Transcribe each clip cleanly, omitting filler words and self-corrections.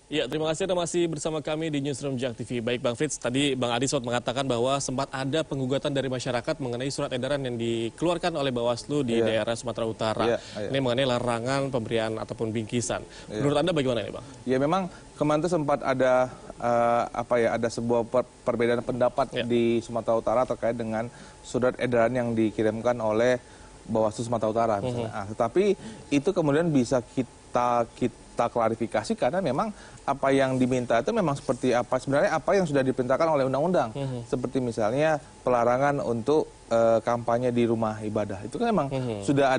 Ya, terima kasih Anda masih bersama kami di Newsroom JAK TV. Baik Bang Frits, tadi Bang Adi sempat mengatakan bahwa sempat ada penggugatan dari masyarakat mengenai surat edaran yang dikeluarkan oleh Bawaslu di daerah Sumatera Utara. Ini mengenai larangan pemberian ataupun bingkisan. Menurut Anda bagaimana ini Bang? Ya memang kemarin itu sempat ada ada sebuah perbedaan pendapat di Sumatera Utara terkait dengan surat edaran yang dikirimkan oleh Bawaslu Sumatera Utara misalnya. Tetapi itu kemudian bisa kita klarifikasi karena memang apa yang diminta itu memang seperti apa sebenarnya apa yang sudah diperintahkan oleh undang-undang. Seperti misalnya pelarangan untuk kampanye di rumah ibadah. Itu kan memang sudah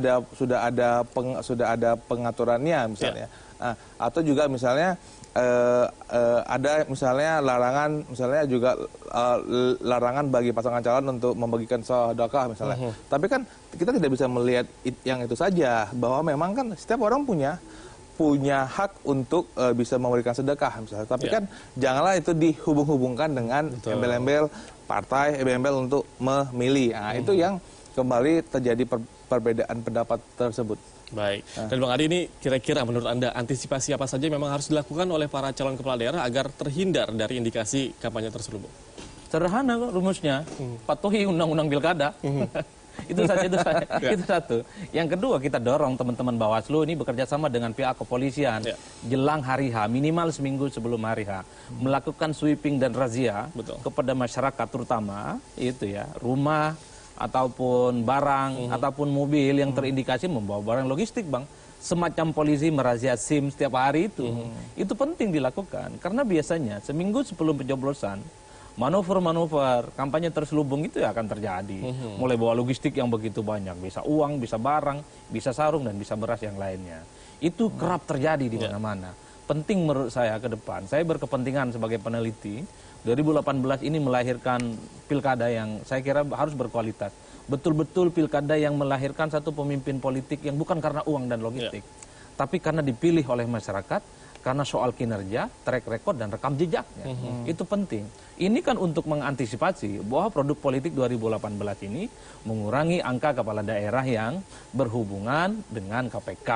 ada pengaturannya misalnya. Atau juga misalnya ada misalnya larangan misalnya juga larangan bagi pasangan calon untuk membagikan sedekah misalnya. Tapi kan kita tidak bisa melihat yang itu saja bahwa memang kan setiap orang punya hak untuk bisa memberikan sedekah misalnya. Tapi kan janganlah itu dihubung-hubungkan dengan embel-embel partai, embel-embel untuk memilih. Nah, itu yang kembali terjadi perbedaan pendapat tersebut. Baik. Dan Bang Adi, ini kira-kira menurut Anda antisipasi apa saja memang harus dilakukan oleh para calon kepala daerah agar terhindar dari indikasi kampanye terselubung? Sederhana kok rumusnya, patuhi undang-undang pilkada. Itu saja. Itu satu. Yang kedua, kita dorong teman-teman Bawaslu ini bekerja sama dengan pihak kepolisian jelang hari H, minimal seminggu sebelum hari H, melakukan sweeping dan razia kepada masyarakat, terutama itu ya rumah ataupun barang ataupun mobil yang terindikasi membawa barang logistik, Bang. Semacam polisi merazia SIM setiap hari itu. Itu penting dilakukan karena biasanya seminggu sebelum pencoblosan manuver-manuver kampanye terselubung itu akan terjadi. Mulai bawa logistik yang begitu banyak, bisa uang, bisa barang, bisa sarung, dan bisa beras yang lainnya. Itu kerap terjadi di mana-mana. Penting menurut saya ke depan, saya berkepentingan sebagai peneliti, 2018 ini melahirkan pilkada yang saya kira harus berkualitas. Betul-betul pilkada yang melahirkan satu pemimpin politik yang bukan karena uang dan logistik, tapi karena dipilih oleh masyarakat, karena soal kinerja, track record, dan rekam jejaknya. Itu penting. Ini kan untuk mengantisipasi bahwa produk politik 2018 ini mengurangi angka kepala daerah yang berhubungan dengan KPK.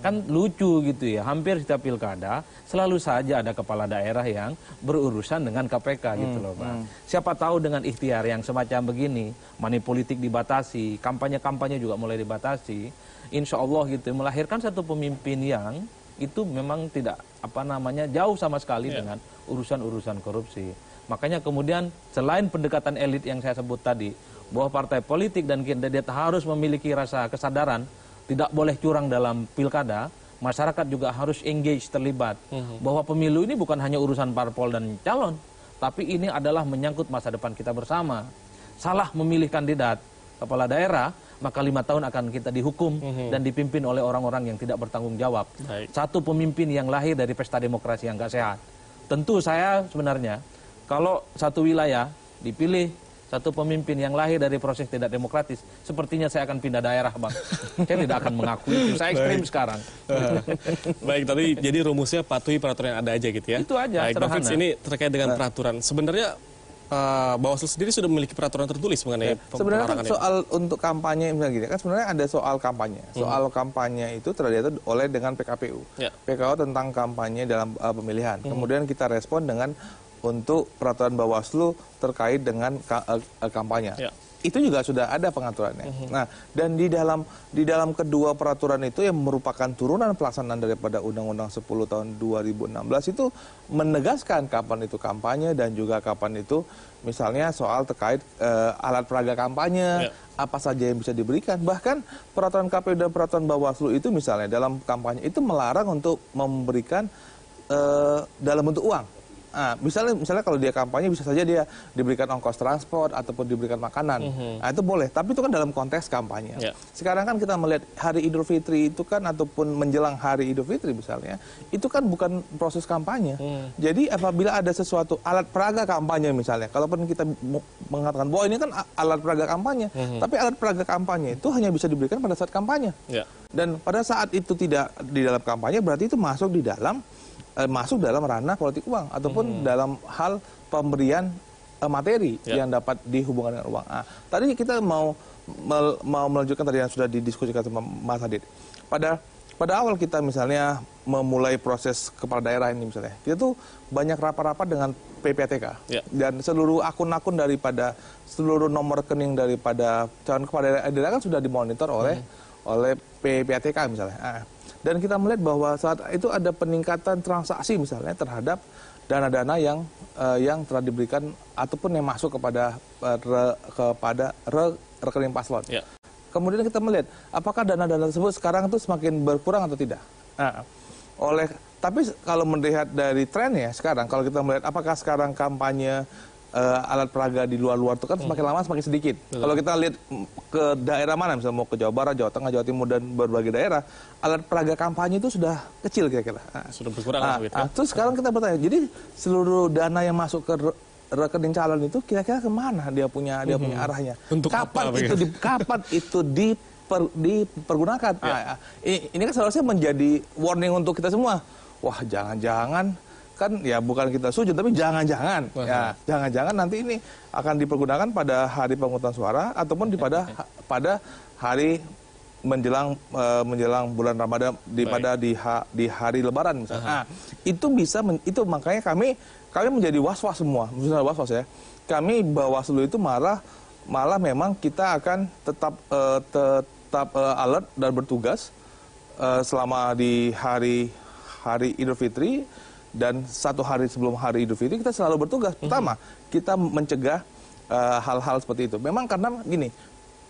Kan lucu gitu ya, hampir setiap pilkada selalu saja ada kepala daerah yang berurusan dengan KPK gitu loh Bang. Siapa tahu dengan ikhtiar yang semacam begini, money politik dibatasi, kampanye-kampanye juga mulai dibatasi, insya Allah gitu, melahirkan satu pemimpin yang itu memang tidak jauh sama sekali dengan urusan-urusan korupsi. Makanya kemudian selain pendekatan elit yang saya sebut tadi, bahwa partai politik dan kandidat harus memiliki rasa kesadaran, tidak boleh curang dalam pilkada, masyarakat juga harus engage, terlibat. Bahwa pemilu ini bukan hanya urusan parpol dan calon, tapi ini adalah menyangkut masa depan kita bersama. Salah memilih kandidat kepala daerah, maka 5 tahun akan kita dihukum dan dipimpin oleh orang-orang yang tidak bertanggung jawab. Satu pemimpin yang lahir dari pesta demokrasi yang gak sehat. Tentu saya sebenarnya, kalau satu wilayah dipilih satu pemimpin yang lahir dari proses tidak demokratis, sepertinya saya akan pindah daerah, Bang. Saya tidak akan mengakui itu. Saya ekstrim sekarang. Baik, tadi jadi rumusnya patuhi peraturan yang ada aja gitu ya? Itu aja, baik, Bang Frits, ini terkait dengan peraturan. Sebenarnya Bawaslu sendiri sudah memiliki peraturan tertulis mengenai sebenarnya kan soal untuk kampanye misalnya gini kan sebenarnya ada soal kampanye. Soal kampanye itu terlihat oleh dengan PKPU. PKPU tentang kampanye dalam pemilihan. Kemudian kita respon dengan untuk peraturan Bawaslu terkait dengan kampanye. Itu juga sudah ada pengaturannya. Nah, dan di dalam kedua peraturan itu yang merupakan turunan pelaksanaan daripada Undang-Undang 10 tahun 2016 itu menegaskan kapan itu kampanye dan juga kapan itu misalnya soal terkait alat peraga kampanye, apa saja yang bisa diberikan. Bahkan peraturan KPU dan peraturan Bawaslu itu misalnya dalam kampanye itu melarang untuk memberikan dalam bentuk uang. Nah, misalnya kalau dia kampanye bisa saja dia diberikan ongkos transport ataupun diberikan makanan. Nah, itu boleh, tapi itu kan dalam konteks kampanye. Sekarang kan kita melihat Hari Idul Fitri itu kan ataupun menjelang Hari Idul Fitri misalnya, itu kan bukan proses kampanye. Jadi apabila ada sesuatu alat peraga kampanye misalnya, kalaupun kita mengatakan bahwa ini kan alat peraga kampanye, tapi alat peraga kampanye itu hanya bisa diberikan pada saat kampanye. Dan pada saat itu tidak di dalam kampanye berarti itu masuk dalam ranah politik uang ataupun dalam hal pemberian materi yang dapat dihubungkan dengan uang. Tadi kita mau melanjutkan tadi yang sudah didiskusikan sama Mas Adit. Pada awal kita misalnya memulai proses kepala daerah ini misalnya, kita tuh banyak rapat-rapat dengan PPATK dan seluruh akun-akun daripada seluruh nomor rekening daripada calon kepala daerah kan sudah dimonitor oleh PPATK misalnya. Dan kita melihat bahwa saat itu ada peningkatan transaksi misalnya terhadap dana-dana yang telah diberikan ataupun yang masuk kepada rekening paslon. Kemudian kita melihat apakah dana-dana tersebut sekarang itu semakin berkurang atau tidak. Tapi kalau melihat dari trennya sekarang, kalau kita melihat apakah sekarang kampanye alat peraga di luar-luar itu kan semakin lama semakin sedikit. Kalau kita lihat ke daerah mana, misalnya mau ke Jawa Barat, Jawa Tengah, Jawa Timur dan berbagai daerah, alat peraga kampanye itu sudah kecil kira-kira. Sudah berkurang. Terus sekarang kita bertanya, jadi seluruh dana yang masuk ke rekening calon itu kira-kira kemana dia punya arahnya? Untuk kapan itu dipergunakan? Ini kan seharusnya menjadi warning untuk kita semua. Wah, jangan-jangan kan ya bukan kita setuju, tapi jangan-jangan nanti ini akan dipergunakan pada hari pemungutan suara ataupun pada hari menjelang bulan Ramadan di hari Lebaran misalnya. Itu itu makanya kami menjadi was-was semua, misalnya was-was ya. Kami Bawaslu itu malah memang kita akan tetap alert dan bertugas selama di hari Idul Fitri. Dan 1 hari sebelum hari Idul Fitri kita selalu bertugas. Pertama, kita mencegah hal-hal seperti itu. Memang karena gini,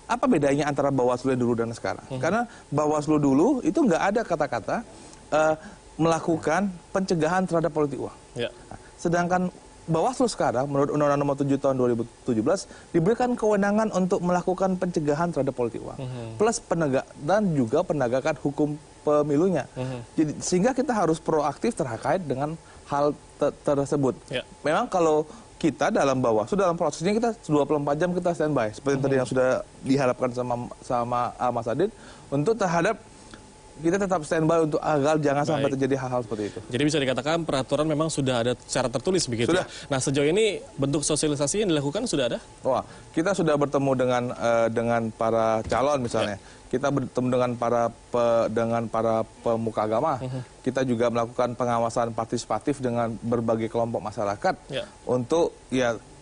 apa bedanya antara Bawaslu yang dulu dan sekarang? Karena Bawaslu dulu itu nggak ada kata-kata melakukan pencegahan terhadap politik uang. Sedangkan Bawaslu sekarang menurut Undang-Undang Nomor 7 Tahun 2017 diberikan kewenangan untuk melakukan pencegahan terhadap politik uang. Plus penegakan hukum pemilunya. Jadi sehingga kita harus proaktif terkait dengan hal tersebut. Memang kalau kita dalam Bawaslu dalam prosesnya kita 24 jam kita standby seperti tadi yang sudah diharapkan sama Mas Adit untuk terhadap kita tetap standby untuk agar jangan sampai terjadi hal-hal seperti itu. Jadi bisa dikatakan peraturan memang sudah ada secara tertulis begitu. Sudah. Nah, sejauh ini bentuk sosialisasi yang dilakukan sudah ada? Wah, kita sudah bertemu dengan para calon misalnya. Kita bertemu dengan para pemuka agama. Kita juga melakukan pengawasan partisipatif dengan berbagai kelompok masyarakat untuk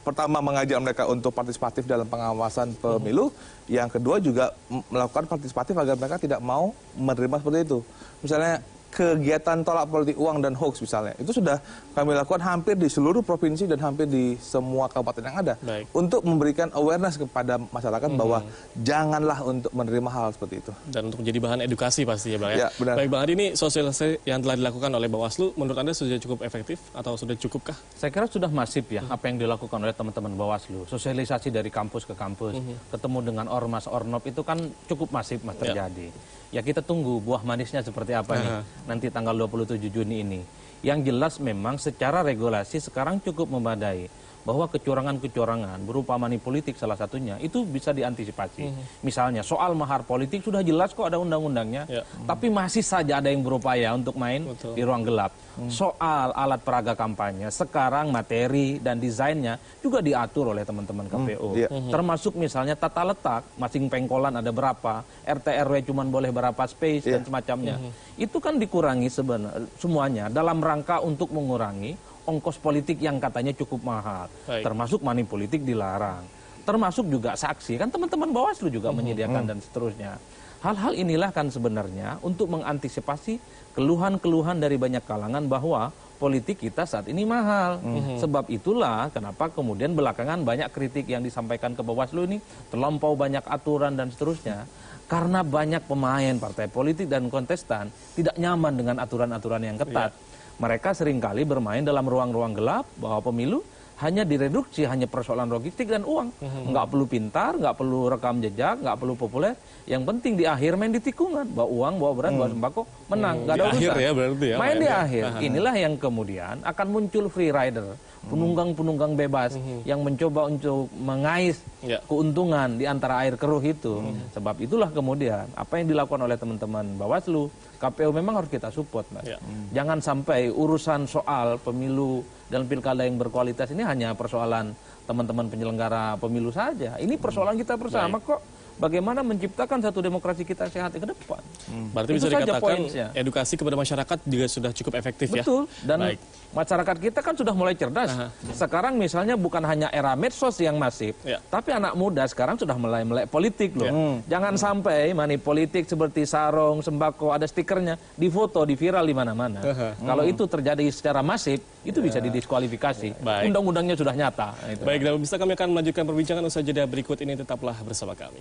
pertama mengajak mereka untuk partisipatif dalam pengawasan pemilu, yang kedua juga melakukan partisipatif agar mereka tidak mau menerima seperti itu. Misalnya kegiatan tolak politik uang dan hoax misalnya, itu sudah kami lakukan hampir di seluruh provinsi dan hampir di semua kabupaten yang ada. Untuk memberikan awareness kepada masyarakat bahwa janganlah untuk menerima hal seperti itu. Dan untuk menjadi bahan edukasi pasti ya Bang ya? Benar. Baik Bang Adi, ini sosialisasi yang telah dilakukan oleh Bawaslu, menurut Anda sudah cukup efektif atau sudah cukupkah? Saya kira sudah masif ya apa yang dilakukan oleh teman-teman Bawaslu. Sosialisasi dari kampus ke kampus, ketemu dengan ormas, ornop itu kan cukup masif terjadi. Ya kita tunggu buah manisnya seperti apa nih nanti tanggal 27 Juni ini. Yang jelas memang secara regulasi sekarang cukup memadai bahwa kecurangan-kecurangan berupa money politik salah satunya itu bisa diantisipasi. Misalnya soal mahar politik sudah jelas kok ada undang-undangnya, tapi masih saja ada yang berupaya untuk main di ruang gelap. Soal alat peraga kampanye sekarang materi dan desainnya juga diatur oleh teman-teman KPU. Termasuk misalnya tata letak, masing pengkolan ada berapa, RT RW cuma boleh berapa space dan semacamnya. Itu kan dikurangi semuanya dalam rangka untuk mengurangi ongkos politik yang katanya cukup mahal. Termasuk money politik dilarang. Termasuk juga saksi. Kan teman-teman Bawaslu juga menyediakan dan seterusnya. Hal-hal inilah kan sebenarnya untuk mengantisipasi keluhan-keluhan dari banyak kalangan bahwa politik kita saat ini mahal. Sebab itulah kenapa kemudian belakangan banyak kritik yang disampaikan ke Bawaslu ini terlampau banyak aturan dan seterusnya. Karena banyak pemain partai politik dan kontestan tidak nyaman dengan aturan-aturan yang ketat. Mereka seringkali bermain dalam ruang-ruang gelap bahwa pemilu hanya direduksi, hanya persoalan logistik dan uang. Nggak perlu pintar, nggak perlu rekam jejak, nggak perlu populer. Yang penting di akhir main di tikungan. Bawa uang, bawa beras, bawa sembako, menang. Nggak ada urusan. Ya, berarti ya, main di akhir. Inilah yang kemudian akan muncul free rider. Penunggang-penunggang bebas yang mencoba untuk mengais keuntungan di antara air keruh itu. Sebab itulah kemudian apa yang dilakukan oleh teman-teman Bawaslu, KPU memang harus kita support, Mas. Jangan sampai urusan soal pemilu dan pilkada yang berkualitas ini hanya persoalan teman-teman penyelenggara pemilu saja. Ini persoalan kita bersama kok. bagaimana menciptakan satu demokrasi kita sehat ke depan. Berarti itu bisa dikatakan poinnya. edukasi kepada masyarakat juga sudah cukup efektif. Betul. Ya? Dan masyarakat kita kan sudah mulai cerdas. Sekarang misalnya bukan hanya era medsos yang masif, tapi anak muda sekarang sudah mulai melek politik loh. Jangan sampai money politik seperti sarung, sembako, ada stikernya, difoto, diviral di mana-mana. Kalau itu terjadi secara masif, itu bisa didiskualifikasi. Undang-undangnya sudah nyata. Baik, dan bisa kami akan melanjutkan perbincangan usai jeda berikut ini, tetaplah bersama kami.